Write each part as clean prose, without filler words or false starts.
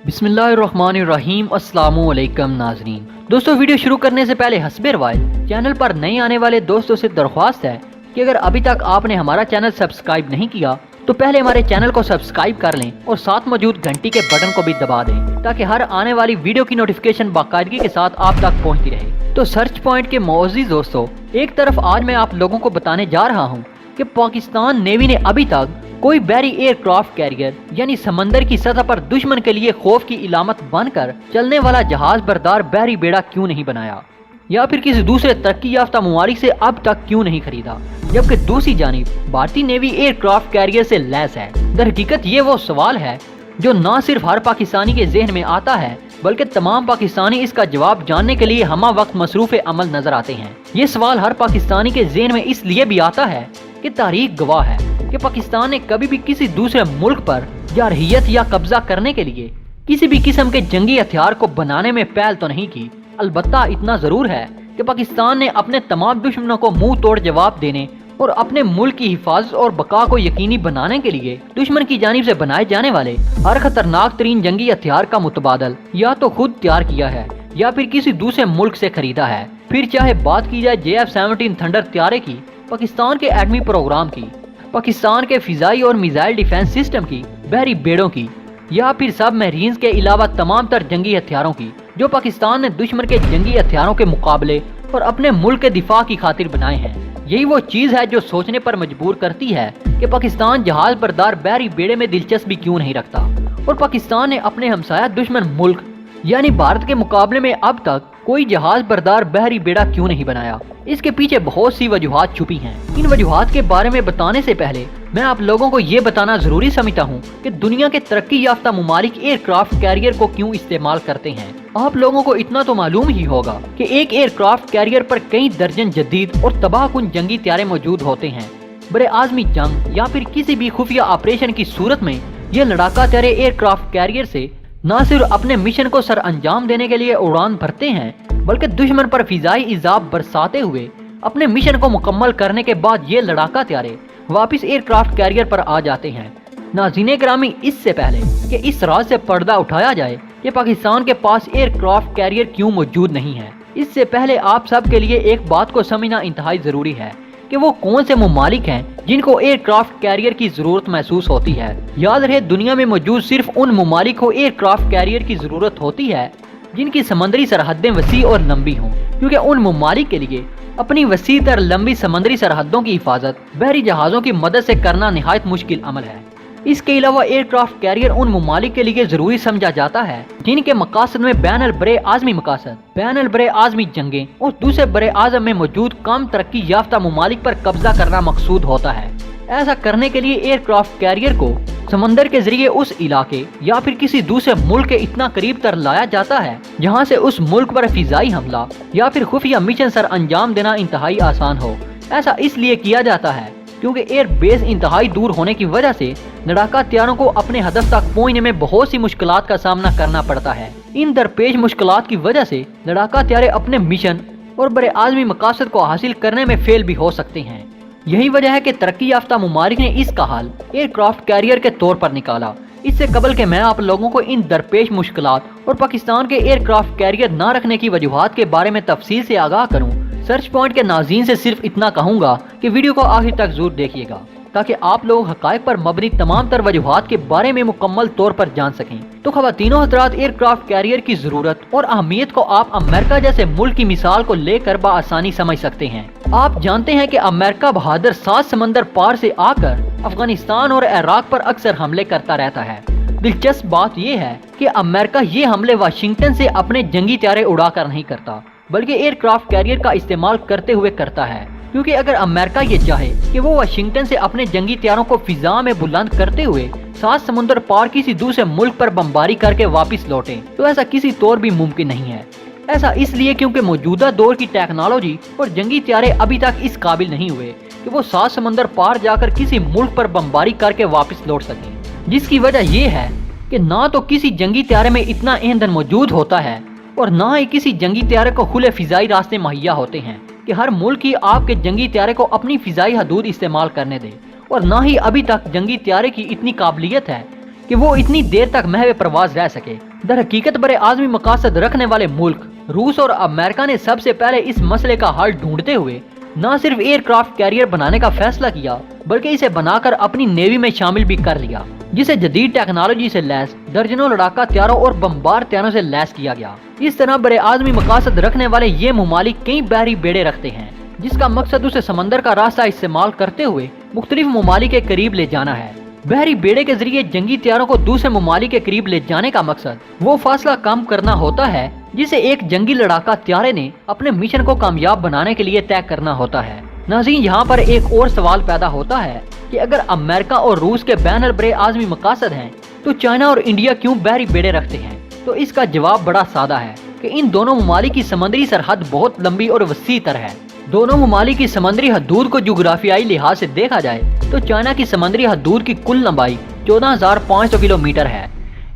बिस्मिल्लाहिर्रहमानिर्रहीम। अस्सलामु अलैकुम नाज़रीन। दोस्तों, वीडियो शुरू करने से पहले हस्बे रवायत चैनल पर नए आने वाले दोस्तों से दरख्वास्त है कि अगर अभी तक आपने हमारा चैनल सब्सक्राइब नहीं किया तो पहले हमारे चैनल को सब्सक्राइब कर लें और साथ मौजूद घंटी के बटन को भी दबा दें ताकि हर आने वाली वीडियो की नोटिफिकेशन बाकायदगी के साथ आप तक पहुंचती रहे। तो सर्च पॉइंट के मोअज़्ज़िज़ दोस्तों, एक तरफ आज मैं आप लोगों को बताने जा रहा हूँ कि पाकिस्तान नेवी ने अभी तक कोई बहरी एयरक्राफ्ट कैरियर यानी समंदर की सतह पर दुश्मन के लिए खौफ की इलामत बनकर चलने वाला जहाज बरदार बहरी बेड़ा क्यों नहीं बनाया, या फिर किसी दूसरे तरक्की याफ्ता ममालिक से अब तक क्यों नहीं खरीदा, जबकि दूसरी जानिब भारतीय नेवी एयरक्राफ्ट कैरियर से लैस है। दरहकीकत ये वो सवाल है जो न सिर्फ हर पाकिस्तानी के जहन में आता है बल्कि तमाम पाकिस्तानी इसका जवाब जानने के लिए हमा वक्त मसरूफ अमल नजर आते हैं। ये सवाल हर पाकिस्तानी के जहन में इसलिए भी आता है कि तारीख गवाह है कि पाकिस्तान ने कभी भी किसी दूसरे मुल्क पर जारहियत या कब्जा करने के लिए किसी भी किस्म के जंगी हथियार को बनाने में पहल तो नहीं की। अलबत्ता इतना जरूर है कि पाकिस्तान ने अपने तमाम दुश्मनों को मुंह तोड़ जवाब देने और अपने मुल्क की हिफाजत और बका को यकीनी बनाने के लिए दुश्मन की जानिब से बनाए जाने वाले हर खतरनाक तरीन जंगी हथियार का मुतबादल या तो खुद तैयार किया है या फिर किसी दूसरे मुल्क से खरीदा है। फिर चाहे बात की जाए JF-17 थंडर त्यारे की, पाकिस्तान के एटमी प्रोग्राम की, पाकिस्तान के फिजाई और मिसाइल डिफेंस सिस्टम की, बहरी बेड़ों की, या फिर सब मरीन्स के अलावा तमाम तर जंगी हथियारों की जो पाकिस्तान ने दुश्मन के जंगी हथियारों के मुकाबले और अपने मुल्क के दिफा की खातिर बनाए हैं। यही वो चीज है जो सोचने पर मजबूर करती है कि पाकिस्तान जहाज बरदार बहरी बेड़े में दिलचस्पी क्यों नहीं रखता और पाकिस्तान ने अपने हमसाया दुश्मन मुल्क यानी भारत के मुकाबले में अब तक कोई जहाज बरदार बहरी बेड़ा क्यों नहीं बनाया। इसके पीछे बहुत सी वजूहात छुपी हैं। इन वजूहात के बारे में बताने से पहले मैं आप लोगों को ये बताना जरूरी समझता हूँ कि दुनिया के तरक्की याफ्ता ममालिक एयरक्राफ्ट कैरियर को क्यों इस्तेमाल करते हैं। आप लोगों को इतना तो मालूम ही होगा कि एक एयरक्राफ्ट कैरियर पर कई दर्जन जदीद और तबाहकुन जंगी त्यारे मौजूद होते हैं। बड़े आजमी जंग या फिर किसी भी खुफिया ऑपरेशन की सूरत में ये लड़ाका त्यारे एयरक्राफ्ट कैरियर से न सिर्फ अपने मिशन को सर अंजाम देने के लिए उड़ान भरते हैं बल्कि दुश्मन पर फिजाई इजाब बरसाते हुए अपने मिशन को मुकम्मल करने के बाद ये लड़ाका त्यारे वापस एयरक्राफ्ट कैरियर पर आ जाते हैं। नाज़रीन ग्रामी, इससे पहले कि इस राज से पर्दा उठाया जाए कि पाकिस्तान के पास एयरक्राफ्ट कैरियर क्यों मौजूद नहीं है, इससे पहले आप सब के लिए एक बात को समझना इंतहाई जरूरी है कि वो कौन से ममालिक हैं जिनको एयरक्राफ्ट कैरियर की जरूरत महसूस होती है। याद रहे, दुनिया में मौजूद सिर्फ उन ममालिक को एयरक्राफ्ट कैरियर की जरूरत होती है जिनकी समंदरी सरहदें वसी और लंबी हों, क्योंकि उन ममालिक के लिए अपनी वसी तर लंबी समंदरी सरहदों की हिफाजत बहरी जहाज़ों की मदद से करना निहायत मुश्किल अमल है। इसके अलावा एयरक्राफ्ट कैरियर उन ममालिक के लिए जरूरी समझा जाता है जिनके मकासद में बैनुल बरे आज़मी मकासद, बैनुल बरे आज़मी जंगें और दूसरे बरे आज़म में मौजूद कम तरक्की याफ्ता ममालिक पर कब्जा करना मकसूद होता है। ऐसा करने के लिए एयरक्राफ्ट कैरियर को समंदर के जरिए उस इलाके या फिर किसी दूसरे मुल्क के इतना करीब तर लाया जाता है जहाँ से उस मुल्क पर फिजाई हमला या फिर खुफिया मिशन सर अंजाम देना इंतहाई आसान हो। ऐसा इसलिए किया जाता है क्योंकि एयर बेस इंतहाई दूर होने की वजह से लड़ाका त्यारों को अपने हदफ तक पहुंचने में बहुत सी मुश्किलात का सामना करना पड़ता है। इन दरपेश मुश्किलात की वजह से लड़ाका त्यारे अपने मिशन और बड़े आज़मी मकासद को हासिल करने में फेल भी हो सकते हैं। यही वजह है कि तरक्की याफ्ता ममालिक ने इसका हल एयरक्राफ्ट कैरियर के तौर पर निकाला। इससे कबल के मैं आप लोगों को इन दरपेश मुश्किलात और पाकिस्तान के एयरक्राफ्ट कैरियर न रखने की वजूहात के बारे में तफसील से आगाह करूं, सर्च पॉइंट के नाज़रीन से सिर्फ इतना कहूंगा कि वीडियो को आखिर तक जरूर देखिएगा ताकि आप लोग हकायक पर मबनी तमाम तर वजूहात के बारे में मुकम्मल तौर पर जान सकें। तो ख़वातीनो हज़रात, एयरक्राफ्ट कैरियर की जरूरत और अहमियत को आप अमेरिका जैसे मुल्क की मिसाल को लेकर बआसानी समझ सकते हैं। आप जानते हैं कि अमेरिका बहादुर 7 समंदर पार से आकर अफगानिस्तान और इराक पर अक्सर हमले करता रहता है। दिलचस्प बात यह है कि अमेरिका ये हमले वाशिंगटन से अपने जंगी त्यारे उड़ा कर नहीं करता बल्कि एयरक्राफ्ट कैरियर का इस्तेमाल करते हुए करता है, क्योंकि अगर अमेरिका ये चाहे कि वो वाशिंगटन से अपने जंगी त्यारों को फिजा में बुलंद करते हुए 7 समुद्र पार किसी दूसरे मुल्क पर बमबारी करके वापस लौटे तो ऐसा किसी तौर भी मुमकिन नहीं है। ऐसा इसलिए क्योंकि मौजूदा दौर की टेक्नोलॉजी और जंगी त्यारे अभी तक इस काबिल नहीं हुए कि वो 7 समंदर पार जाकर किसी मुल्क पर बमबारी करके वापस लौट सकें। जिसकी वजह ये है कि ना तो किसी जंगी त्यारे में इतना ईंधन मौजूद होता है और ना ही किसी जंगी त्यारे को खुले फिजाई रास्ते मुहैया होते हैं कि हर मुल्क ही आपके जंगी त्यारे को अपनी फिजाई हदूद इस्तेमाल करने दे, और ना ही अभी तक जंगी त्यारे की इतनी काबिलियत है कि वो इतनी देर तक महवे प्रवास रह सके। दर हकीकत बड़े आज़मी मकासद रखने वाले मुल्क रूस और अमेरिका ने सबसे पहले इस मसले का हल ढूंढते हुए न सिर्फ एयरक्राफ्ट कैरियर बनाने का फैसला किया, बल्कि इसे बनाकर अपनी नेवी में शामिल भी कर लिया, जिसे जदीद टेक्नोलॉजी से लैस दर्जनों लड़ाका हथियारों और बमबार हथियारों से लैस किया गया। इस तरह बड़े आज़मी मकासद रखने वाले ये ममालिक कई बहरी बेड़े रखते हैं, जिसका मकसद उसे समंदर का रास्ता इस्तेमाल करते हुए मुख्तलिफ ममालिक के करीब ले जाना है। बहरी बेड़े के जरिए जंगी हथियारों को दूसरे ममालिक के करीब ले जाने का मकसद वो फासला कम करना होता है जिसे एक जंगी लड़ाका हत्यारे ने अपने मिशन को कामयाब बनाने के लिए तय करना होता है। नाज़रीन, यहाँ पर एक और सवाल पैदा होता है कि अगर अमेरिका और रूस के बैन बड़े आज़मी मकासद हैं, तो चाइना और इंडिया क्यों बहरी बेड़े रखते हैं? तो इसका जवाब बड़ा सादा है कि इन दोनों ममालिक की समंदरी सरहद बहुत लंबी और वसी तर है। दोनों ममालिक की समंदरी हदूद को जोग्राफियाई लिहाज से देखा जाए तो चाइना की समंदरी हदूद की कुल लंबाई 14,500 किलोमीटर है।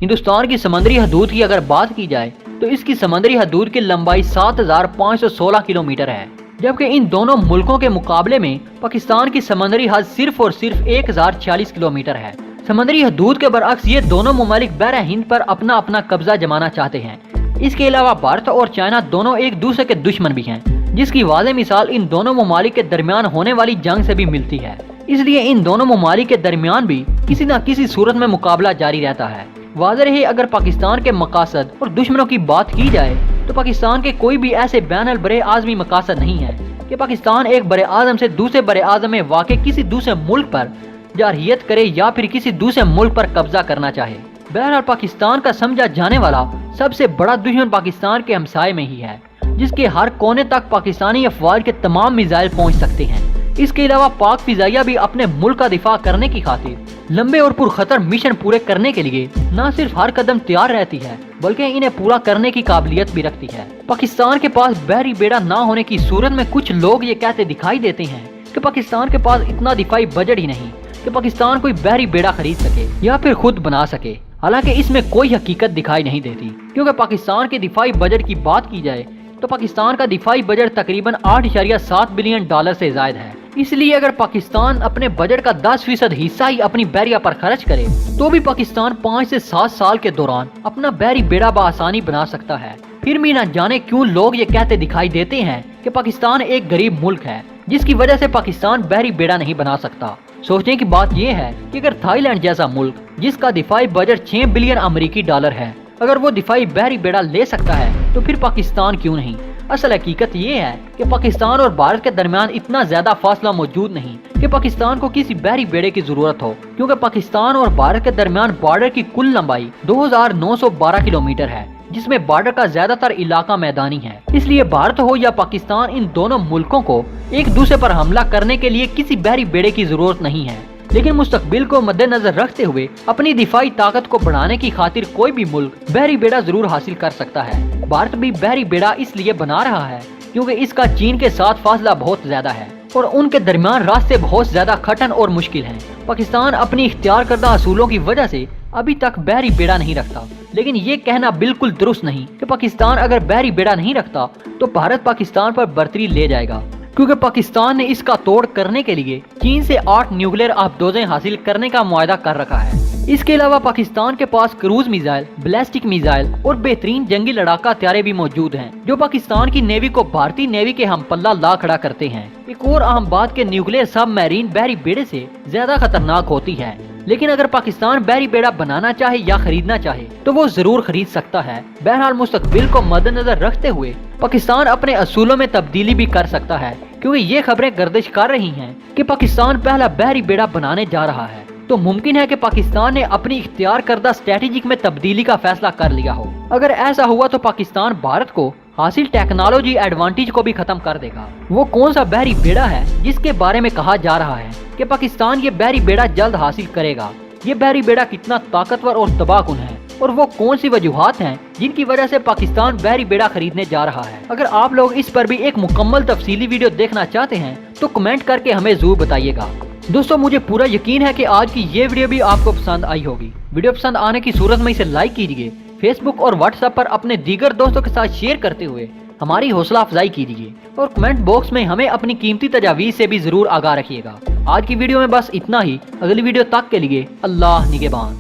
हिंदुस्तान की समंदरी हदूद की अगर बात की जाए तो इसकी समंदरी हदूद की लंबाई 7,516 किलोमीटर है, जबकि इन दोनों मुल्कों के मुकाबले में पाकिस्तान की समंदरी हद सिर्फ और सिर्फ 1,046 किलोमीटर है। समंदरी हदूद के बरअक्स ये दोनों ममालिक बहर हिंद पर अपना अपना कब्जा जमाना चाहते हैं। इसके अलावा भारत और चाइना दोनों एक दूसरे के दुश्मन भी हैं, जिसकी वाज़ेह मिसाल इन दोनों ममालिक के दरमियान होने वाली जंग से भी मिलती है। इसलिए इन दोनों ममालिक के दरमियान भी किसी न किसी सूरत में मुकाबला जारी रहता है। वाज़ेह रहे, अगर पाकिस्तान के मकासद और दुश्मनों की बात की जाए तो पाकिस्तान के कोई भी ऐसे बैन बड़े आज़मी मकासद नहीं है कि पाकिस्तान एक बड़े आज़म से दूसरे बड़े आज़म में वाक़ किसी दूसरे मुल्क पर जारहियत करे या फिर किसी दूसरे मुल्क पर कब्जा करना चाहे। बहरहाल पाकिस्तान का समझा जाने वाला सबसे बड़ा दुश्मन पाकिस्तान के हमसाये में ही है, जिसके हर कोने तक पाकिस्तानी अफवाज के तमाम मिसाइल पहुंच सकते हैं। इसके अलावा पाक फिजाइया भी अपने मुल्क का दिफा करने की खातिर लंबे और पुरखतर मिशन पूरे करने के लिए न सिर्फ हर कदम तैयार रहती है, बल्कि इन्हें पूरा करने की काबिलियत भी रखती है। पाकिस्तान के पास बहरी बेड़ा न होने की सूरत में कुछ लोग ये कहते दिखाई देते हैं कि पाकिस्तान के पास इतना दिफाई बजट ही नहीं कि पाकिस्तान कोई बहरी बेड़ा खरीद सके या फिर खुद बना सके। हालांकि इसमें कोई हकीकत दिखाई नहीं देती, क्योंकि पाकिस्तान के दिफाई बजट की बात की जाए तो पाकिस्तान का दिफाई बजट तकरीबन 8.7 बिलियन डॉलर से ज्यादा है। इसलिए अगर पाकिस्तान अपने बजट का 10% हिस्सा ही अपनी बहरिया पर खर्च करे तो भी पाकिस्तान 5 से 7 साल के दौरान अपना बहरी बेड़ा बआसानी बना सकता है। फिर भी न जाने क्यों लोग ये कहते दिखाई देते हैं कि पाकिस्तान एक गरीब मुल्क है, जिसकी वजह से पाकिस्तान बहरी बेड़ा नहीं बना सकता। सोचने की बात यह है कि अगर थाईलैंड जैसा मुल्क जिसका दिफाई बजट 6 बिलियन अमेरिकी डॉलर है, अगर वो दिफाई बहरी बेड़ा ले सकता है तो फिर पाकिस्तान क्यों नहीं? असल हकीकत ये है कि पाकिस्तान और भारत के दरमियान इतना ज्यादा फासला मौजूद नहीं कि पाकिस्तान को किसी बहरी बेड़े की जरूरत हो, क्योंकि पाकिस्तान और भारत के दरमियान बॉर्डर की कुल लंबाई 2,912 किलोमीटर है, जिसमें बॉर्डर का ज्यादातर इलाका मैदानी है। इसलिए भारत हो या पाकिस्तान, इन दोनों मुल्कों को एक दूसरे पर हमला करने के लिए किसी बहरी बेड़े की जरूरत नहीं है। लेकिन मुस्तकबिल को मद्देनजर रखते हुए अपनी दिफाई ताकत को बढ़ाने की खातिर कोई भी मुल्क बहरी बेड़ा जरूर हासिल कर सकता है। भारत भी बहरी बेड़ा इसलिए बना रहा है क्योंकि इसका चीन के साथ फासला बहुत ज्यादा है और उनके दरमियान रास्ते बहुत ज्यादा कठिन और मुश्किल हैं। पाकिस्तान अपनी इख्तियार करदा असूलों की वजह से अभी तक बहरी बेड़ा नहीं रखता, लेकिन ये कहना बिल्कुल दुरुस्त नहीं कि पाकिस्तान अगर बहरी बेड़ा नहीं रखता तो भारत पाकिस्तान पर बर्तरी ले जाएगा, क्योंकि पाकिस्तान ने इसका तोड़ करने के लिए चीन से 8 न्यूक्लियर आबदोजें हासिल करने का मुआहदा कर रखा है। इसके अलावा पाकिस्तान के पास क्रूज मिसाइल, बैलिस्टिक मिसाइल और बेहतरीन जंगी लड़ाका हथियार भी मौजूद हैं, जो पाकिस्तान की नेवी को भारतीय नेवी के हम पल्ला ला खड़ा करते हैं। एक और अहम बात के न्यूक्लियर सब मैरीन बहरी बेड़े से ज्यादा खतरनाक होती है, लेकिन अगर पाकिस्तान बहरी बेड़ा बनाना चाहे या खरीदना चाहे तो वो जरूर खरीद सकता है। बहरहाल मुस्तकबिल को मद्देनजर रखते हुए पाकिस्तान अपने असूलों में तब्दीली भी कर सकता है, क्योंकि ये खबरें गर्दिश कर रही हैं कि पाकिस्तान पहला बहरी बेड़ा बनाने जा रहा है। तो मुमकिन है कि पाकिस्तान ने अपनी इख्तियार करदा स्ट्रेटेजिक में तब्दीली का फैसला कर लिया हो। अगर ऐसा हुआ तो पाकिस्तान भारत को हासिल टेक्नोलॉजी एडवांटेज को भी खत्म कर देगा। वो कौन सा बहरी बेड़ा है जिसके बारे में कहा जा रहा है कि पाकिस्तान ये बहरी बेड़ा जल्द हासिल करेगा? ये बहरी बेड़ा कितना ताकतवर और तबाहकुन है, और वो कौन सी वजूहात हैं जिनकी वजह से पाकिस्तान बहरी बेड़ा खरीदने जा रहा है? अगर आप लोग इस पर भी एक मुकम्मल तफसीली वीडियो देखना चाहते हैं तो कमेंट करके हमें जरूर बताइएगा। दोस्तों, मुझे पूरा यकीन है कि आज की ये वीडियो भी आपको पसंद आई होगी। वीडियो पसंद आने की सूरत में इसे लाइक कीजिए, फेसबुक और व्हाट्सएप पर अपने दीगर दोस्तों के साथ शेयर करते हुए हमारी हौसला अफजाई कीजिए, और कमेंट बॉक्स में हमें अपनी कीमती तजावीज़ से भी जरूर आगाह रखिएगा। आज की वीडियो में बस इतना ही। अगली वीडियो तक के लिए अल्लाह निगहबान।